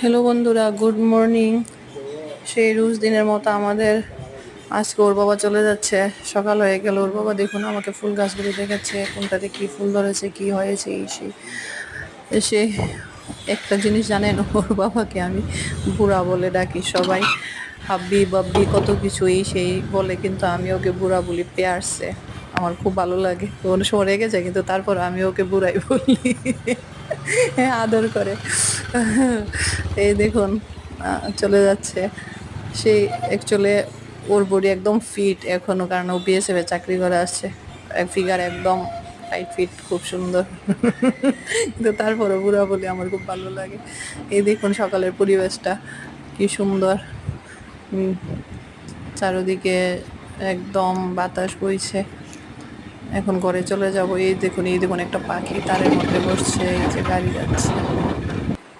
Hello বন্ধুরা, good morning. সেই রোজ দিনের মতো আমাদের আজকে ওর বাবা চলে যাচ্ছে। সকাল হয়ে গেল, ওর বাবা দেখুন আমাকে ফুল গাছগুলি দেখাচ্ছে, কোনটাতে কি ফুল ধরেছে, কি হয়েছে, এই সেই। এসে একটা জিনিস জানেন, ওর বাবাকে আমি বুড়া বলে ডাকি। সবাই হাব্বি বাব্বি কত কিছু এই সেই বলে, কিন্তু আমি ওকে বুড়া বলি পেয়ারসে। আমার খুব ভালো লাগে। ও অনেক সময় রেগে যায়, কিন্তু তারপর আমি ওকে বুড়াই বলি। হ্যাঁ, আদর করে। এই দেখুন চলে যাচ্ছে। সেই অ্যাকচুয়ালি ওর বডি একদম ফিট এখনো, কারণ ও বিএসএফ এ চাকরি করে আসছে। ফিগার একদম টাইট ফিট, খুব সুন্দর। কিন্তু তারপরে বুড়া বলে আমার খুব ভালো লাগে। এই দেখুন সকালের পরিবেশটা কি সুন্দর। উম, চারদিকে একদম বাতাস বইছে। এখন ঘরে চলে যাব। এই দেখুন একটা পাখি তারের মধ্যে বসছে, এই যে গাড়ি যাচ্ছে।